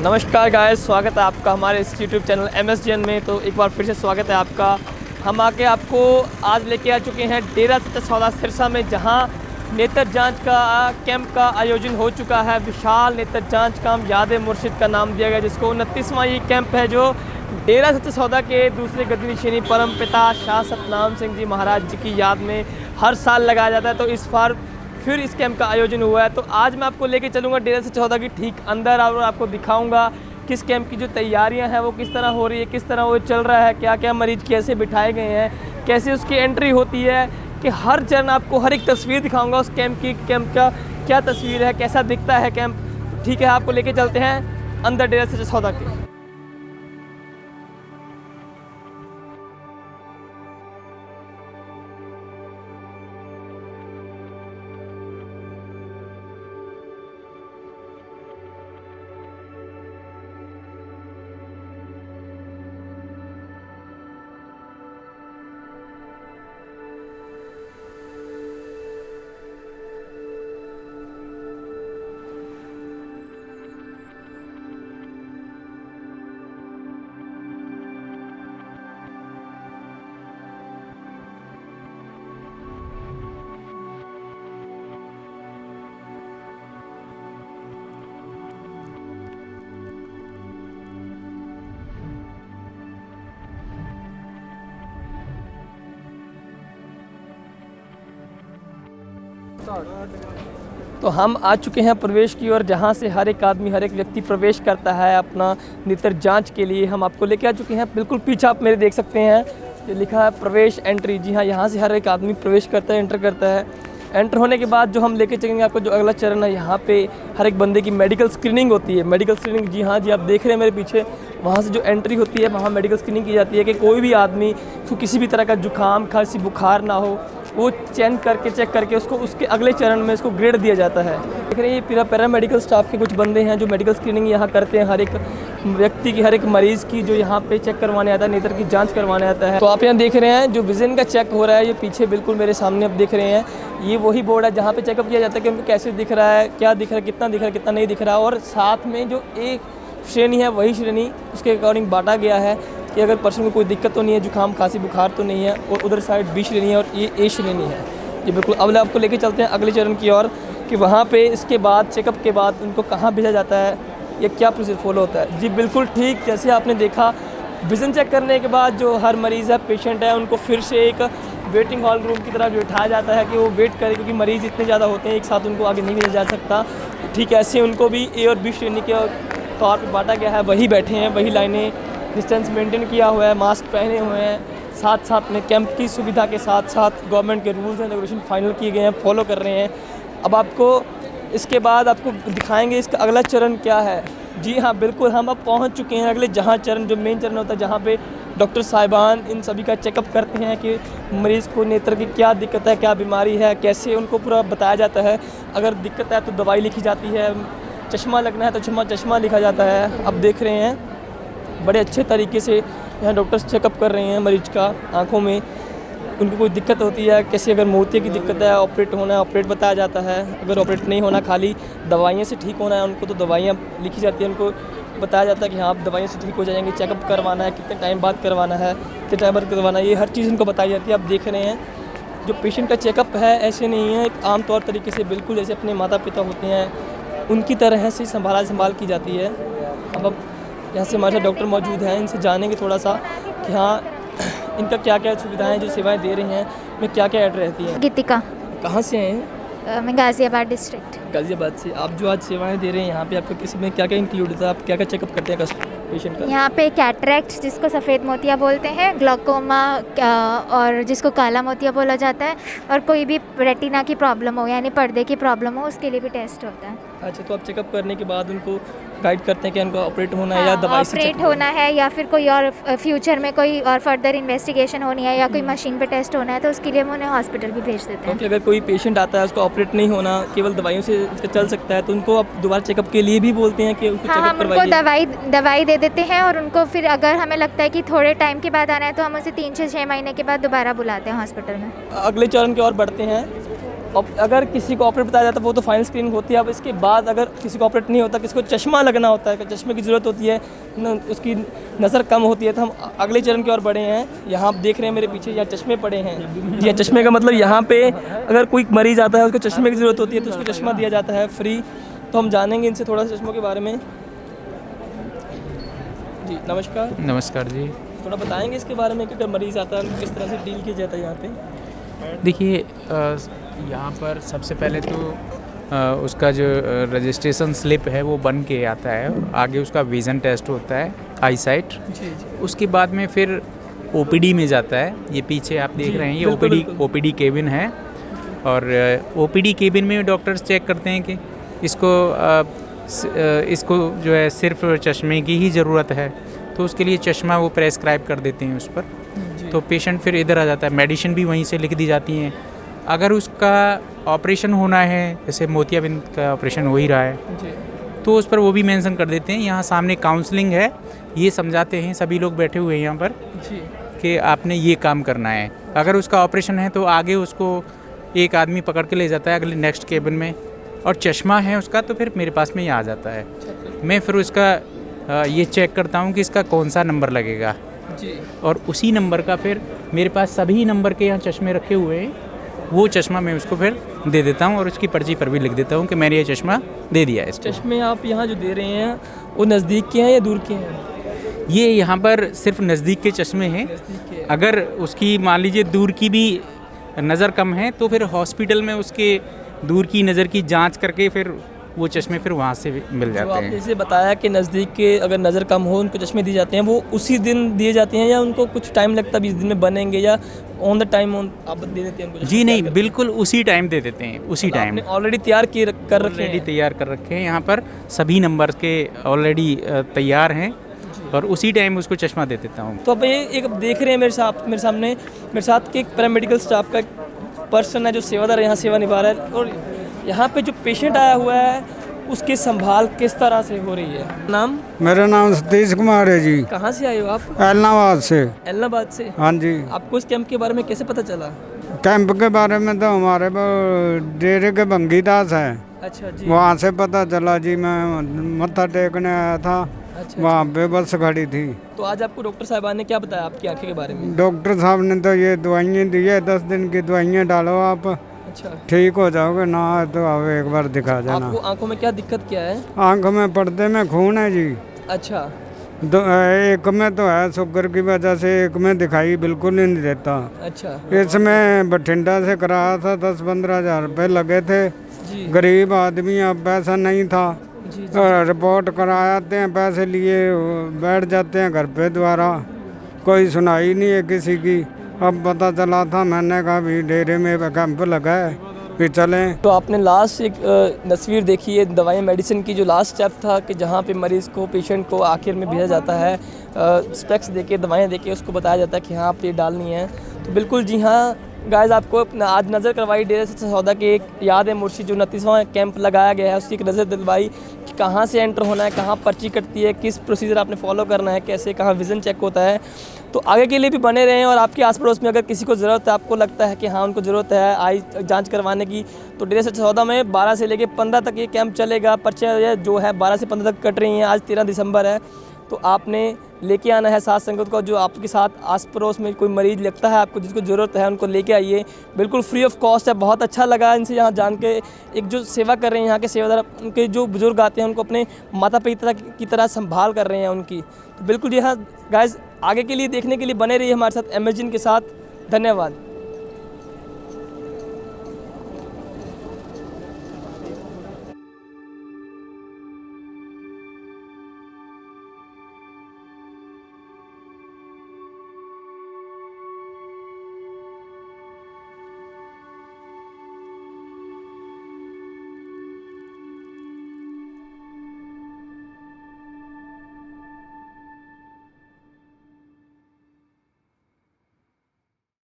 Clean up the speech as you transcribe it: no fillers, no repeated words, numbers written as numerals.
नमस्कार गाइस, स्वागत है आपका हमारे इस यूट्यूब चैनल MSGN में। तो एक बार फिर से स्वागत है आपका। हम आके आपको आज लेके आ चुके हैं डेरा सच्चा सौदा सिरसा में, जहां नेत्र जांच का कैंप का आयोजन हो चुका है। विशाल नेत्र जांच काम याद मुर्शिद का नाम दिया गया, जिसको 29वां ये कैंप है, जो डेरा सच्चा सौदा के दूसरे गद्दी श्रेणी परम पिता शाह सतनाम सिंह जी महाराज जी की याद में हर साल लगाया जाता है। तो इस बार फिर इस कैंप का आयोजन हुआ है। तो आज मैं आपको लेके चलूँगा डेरा सच्चा सौदा की ठीक अंदर और आपको दिखाऊंगा किस कैंप की जो तैयारियां हैं वो किस तरह हो रही है, किस तरह वो चल रहा है, क्या क्या मरीज कैसे बिठाए गए हैं, कैसे उसकी एंट्री होती है, कि हर चरण आपको हर एक तस्वीर दिखाऊंगा उस कैंप की। कैंप का क्या तस्वीर है, कैसा दिखता है कैंप। ठीक है, आपको लेके चलते हैं अंदर डेरा सच्चा सौदा के। तो हम आ चुके हैं प्रवेश की ओर, जहाँ से हर एक आदमी, हर एक व्यक्ति प्रवेश करता है अपना नेत्र जांच के लिए। हम आपको लेके आ चुके हैं, बिल्कुल पीछे आप मेरे देख सकते हैं, ये लिखा है प्रवेश एंट्री। जी हाँ, यहाँ से हर एक आदमी प्रवेश करता है, एंटर करता है। एंटर होने के बाद जो हम लेके चलेंगे आपको, जो अगला चरण है, यहाँ पे हर एक बंदे की मेडिकल स्क्रीनिंग होती है। मेडिकल स्क्रीनिंग, जी हाँ जी, आप देख रहे हैं मेरे पीछे, वहाँ से जो एंट्री होती है वहाँ मेडिकल स्क्रीनिंग की जाती है कि कोई भी आदमी को किसी भी तरह का जुकाम, खांसी, बुखार ना हो। वो चेक करके उसको उसके अगले चरण में इसको ग्रेड दिया जाता है। देख रहे हैं ये पैरामेडिकल स्टाफ के कुछ बंदे हैं जो मेडिकल स्क्रीनिंग यहाँ करते हैं हर एक व्यक्ति की, हर एक मरीज़ की, जो यहाँ पे चेक करवाने आता है, नेत्र की जांच करवाने आता है। तो आप यहाँ देख रहे हैं जो विजन का चेक हो रहा है, ये पीछे बिल्कुल मेरे सामने आप देख रहे हैं, ये वही बोर्ड है जहाँ पे चेकअप किया जाता है कि उनको कैसे दिख रहा है, क्या दिख रहा है, कितना दिख रहा है, कितना नहीं दिख रहा है। और साथ में जो एक श्रेणी है वही श्रेणी उसके अकॉर्डिंग बांटा गया है कि अगर पर्सन को कोई दिक्कत तो नहीं है, जुकाम, खांसी, बुखार तो नहीं है। और उधर साइड B श्रेणी है और ये A श्रेणी है। ये बिल्कुल अब आपको लेके चलते हैं अगले चरण की ओर कि वहाँ पे इसके बाद चेकअप के बाद उनको कहाँ भेजा जाता है, ये क्या प्रोसेस फॉलो होता है। जी बिल्कुल ठीक, जैसे आपने देखा, विज़न चेक करने के बाद जो हर मरीज़ है, पेशेंट है, उनको फिर से एक वेटिंग हॉल रूम की तरह बिठाया जाता है कि वो वेट करें, क्योंकि मरीज़ इतने ज़्यादा होते हैं एक साथ, उनको आगे नहीं भेजा जा सकता। ठीक ऐसे उनको भी A और B श्रेणी के तौर पर बांटा गया है। वही बैठे हैं, वही लाइनें, डिस्टेंस मेंटेन किया हुआ है, मास्क पहने हुए हैं, साथ साथ में कैंप की सुविधा के साथ साथ गवर्नमेंट के रूल्स एंड रेगुलेशन फाइनल किए गए हैं, फॉलो कर रहे हैं। अब आपको इसके बाद आपको दिखाएंगे इसका अगला चरण क्या है। जी हाँ बिल्कुल, हम अब पहुंच चुके हैं अगले जहाँ चरण, जो मेन चरण होता है, जहाँ पे डॉक्टर साहिबान इन सभी का चेकअप करते हैं कि मरीज़ को नेत्र की क्या दिक्कत है, क्या बीमारी है, कैसे उनको पूरा बताया जाता है। अगर दिक्कत है तो दवाई लिखी जाती है, चश्मा लगना है तो चश्मा लिखा जाता है। अब देख रहे हैं बड़े अच्छे तरीके से यहाँ डॉक्टर्स चेकअप कर रहे हैं मरीज का, आँखों में उनको कोई दिक्कत होती है, कैसे अगर मोतिया की दिक्कत है, ऑपरेट होना है, ऑपरेट बताया जाता है। अगर ऑपरेट नहीं होना, खाली दवाइयाँ से ठीक होना है उनको, तो दवाइयाँ लिखी जाती है, उनको बताया जाता है कि हाँ आप दवाइयों से ठीक हो जाएंगे। चेकअप करवाना है, कितने टाइम बाद करवाना है, कितने टाइम बाद करवाना है, ये हर चीज़ उनको बताई जाती है। आप देख रहे हैं जो पेशेंट का चेकअप है ऐसे नहीं है, एक आम तौर तरीके से बिल्कुल जैसे अपने माता पिता होते हैं उनकी तरह से संभाल की जाती है। अब यहाँ से हमारे साथ डॉक्टर मौजूद हैं, इनसे जानेंगे थोड़ा सा कि हाँ इनका क्या क्या सुविधाएं जो सेवाएं दे रही हैं, में क्या क्या ऐड रहती हैं। गीतिका। कहाँ से हैं? मैं गाज़ियाबाद डिस्ट्रिक्ट। गाज़ियाबाद से। आप जो आज सेवाएं दे रहे हैं यहाँ पे, आपका किस में क्या क्या इंक्लूड होता है, आप क्या क्या चेकअप करते हैं पेशेंट का? यहाँ पे कैटरेक्ट, जिसको सफ़ेद मोतिया बोलते हैं, ग्लूकोमा और जिसको काला मोतिया बोला जाता है, और कोई भी रेटिना की प्रॉब्लम हो यानी पर्दे की प्रॉब्लम हो, उसके लिए भी टेस्ट होता है। अच्छा, तो आप चेकअप करने के बाद उनको गाइड करते हैं कि उनको ऑपरेट होना है या दवाई से ऑपरेट होना है, या फिर कोई और फ्यूचर में कोई और फर्दर इन्वेस्टिगेशन होनी है या कोई मशीन पे टेस्ट होना है, तो उसके लिए हम उन्हें हॉस्पिटल भी भेज देते हैं। तो अगर कोई पेशेंट आता है उसको ऑपरेट नहीं होना, केवल दवाइयों से उसका चल सकता है, तो उनको आप दोबारा चेकअप के लिए भी बोलते हैं कि उसको हाँ, हम उनको दवाई दे देते हैं, और उनको फिर अगर हमें लगता है कि थोड़े टाइम के बाद आना है तो हम उसे 3 से 6 महीने के बाद दोबारा बुलाते हैं हॉस्पिटल में। अगले चरण की ओर बढ़ते हैं। अगर किसी को ऑपरेट बताया जाता है वो तो फाइनल स्क्रीनिंग होती है। अब इसके बाद अगर किसी को ऑपरेट नहीं होता, किसी को चश्मा लगना होता है, चश्मे की ज़रूरत होती है, उसकी नज़र कम होती है, तो हम अगले चरण की ओर बढ़े हैं। यहाँ आप देख रहे हैं मेरे पीछे यहाँ चश्मे पड़े हैं। जी, चश्मे का मतलब यहाँ पे अगर कोई मरीज़ आता है उसको चश्मे की ज़रूरत होती है तो उसको चश्मा दिया जाता है फ्री। तो हम जानेंगे इनसे थोड़ा सा चश्मों के बारे में। जी नमस्कार। नमस्कार जी। थोड़ा बताएंगे इसके बारे में कि अगर मरीज़ आता है उनको किस तरह से डील किया जाता है यहाँ पे? देखिए, यहाँ पर सबसे पहले तो उसका जो रजिस्ट्रेशन स्लिप है वो बन के आता है, और आगे उसका विज़न टेस्ट होता है, आई साइट। जी जी। उसके बाद में फिर ओपीडी में जाता है। ये पीछे आप देख रहे हैं, ये ओपीडी केबिन है, और ओपीडी केबिन में डॉक्टर्स चेक करते हैं कि इसको जो है सिर्फ चश्मे की ही ज़रूरत है, तो उसके लिए चश्मा वो प्रेस्क्राइब कर देते हैं उस पर। तो पेशेंट फिर इधर आ जाता है, मेडिसिन भी वहीं से लिख दी जाती हैं। अगर उसका ऑपरेशन होना है, जैसे मोतियाबिंद का ऑपरेशन हो ही रहा है, तो उस पर वो भी मेंशन कर देते हैं। यहाँ सामने काउंसलिंग है, ये समझाते हैं, सभी लोग बैठे हुए हैं यहाँ पर कि आपने ये काम करना है। अगर उसका ऑपरेशन है तो आगे उसको एक आदमी पकड़ के ले जाता है अगले नेक्स्ट केबिन में, और चश्मा है उसका तो फिर मेरे पास में ही आ जाता है। मैं फिर उसका ये चेक करता हूँ कि इसका कौन सा नंबर लगेगा जी, और उसी नंबर का फिर मेरे पास सभी नंबर के यहाँ चश्मे रखे हुए हैं, वो चश्मा मैं उसको फिर दे देता हूँ और उसकी पर्ची पर भी लिख देता हूँ कि मैंने ये चश्मा दे दिया है इसको। चश्मे आप यहाँ जो दे रहे हैं वो नज़दीक के हैं या दूर के हैं? ये यहाँ पर सिर्फ नज़दीक के चश्मे हैं। नज़दीक के। अगर उसकी मान लीजिए दूर की भी नज़र कम है तो फिर हॉस्पिटल में उसके दूर की नज़र की जांच करके फिर वो चश्मे फिर वहाँ से मिल जो जाते आपने हैं। जैसे बताया कि नज़दीक के अगर नज़र कम हो उनको चश्मे दिए जाते हैं, वो उसी दिन दिए जाते हैं या उनको कुछ टाइम लगता है, 20 दिन में बनेंगे, या ऑन द टाइम आप दे देते हैं उनको? जी नहीं, बिल्कुल उसी टाइम दे देते हैं, उसी टाइम। ऑलरेडी तैयार कर रखे ऑलरेडी हैं? तैयार कर रखे हैं, यहाँ पर सभी नंबर के ऑलरेडी तैयार हैं, और उसी टाइम उसको चश्मा दे देता हूँ। तो अब ये एक देख रहे हैं मेरे सामने मेरे साथ के एक पैरामेडिकल स्टाफ का पर्सन है जो सेवादार यहाँ सेवा निभा रहा है, और यहाँ पे जो पेशेंट आया हुआ है उसकी संभाल किस तरह से हो रही है? नाम? मेरा नाम सतीश कुमार है जी। कहाँ से आए हो आप? एलनाबाद से। एलनाबाद से? हाँ जी। आपको इस कैंप के बारे में कैसे पता चला? कैंप के बारे में तो हमारे डेरे के भंगीदास हैं, अच्छा जी। वहाँ से पता चला जी। मैं मत्था टेकने आया था, अच्छा, वहाँ पे बस खड़ी थी। तो आज आपको डॉक्टर साहबान ने क्या बताया आपकी आंखें के बारे में? डॉक्टर साहब ने तो ये दवाइयाँ दी है, 10 दिन की दवाइयाँ डालो, आप अच्छा, ठीक हो जाओगे। ना तो आप एक बार दिखा जाना। आपको आंखों में क्या दिक्कत क्या है? आँख में पर्दे में खून है जी। अच्छा। एक में तो है शुगर की वजह से, एक में दिखाई बिल्कुल ही नहीं देता। अच्छा इसमें बठिंडा से कराया था, 10-15 हज़ार रुपये लगे थे। जी गरीब आदमी, अब पैसा नहीं था। जी रिपोर्ट कराते हैं, पैसे लिए बैठ जाते हैं घर पे द्वारा, कोई सुनाई नहीं है किसी की। अब पता चला था, मैंने कहा भी डेरे में कैंप लगा है, फिर चलें। तो आपने लास्ट एक तस्वीर देखी है दवाई मेडिसिन की, जो लास्ट स्टेप था कि जहाँ पे मरीज़ को, पेशेंट को आखिर में भेजा जाता है, स्पेक्स देके, दवाएं देके उसको बताया जाता है कि हाँ आप ये डालनी है। तो बिल्कुल जी हाँ गाइस, आपको आज नज़र करवाई डेरे सच्चा सौदा की एक याद है मुर्शी, जो 29वां कैंप लगाया गया है, उसकी एक नज़र दिलवाई कि कहाँ से एंटर होना है, कहाँ पर्ची कटती है, किस प्रोसीजर आपने फॉलो करना है, कैसे कहाँ विज़न चेक होता है। तो आगे के लिए भी बने रहें, और आपके आस पड़ोस में अगर किसी को ज़रूरत है, आपको लगता है कि हाँ उनको ज़रूरत है आई जांच करवाने की, तो डेरे सच्चा सौदा में 12 से लेकर 15 तक ये कैंप चलेगा। पर्चियाँ जो है 12 से 15 तक कट रही हैं। आज 13 दिसंबर है, तो आपने लेके आना है साथ संगत को। जो आपके साथ आस पड़ोस में कोई मरीज़ लगता है आपको, जिसको ज़रूरत है, उनको लेके आइए, बिल्कुल फ्री ऑफ कॉस्ट है। बहुत अच्छा लगा इनसे यहाँ जान के, एक जो सेवा कर रहे हैं यहाँ के सेवादार, उनके जो बुज़ुर्ग आते हैं उनको अपने माता पिता की तरह संभाल कर रहे हैं उनकी। तो बिल्कुल जी हाँ गाइस, आगे के लिए देखने के लिए बने रहिए हमारे साथ इमेजिन के साथ। धन्यवाद।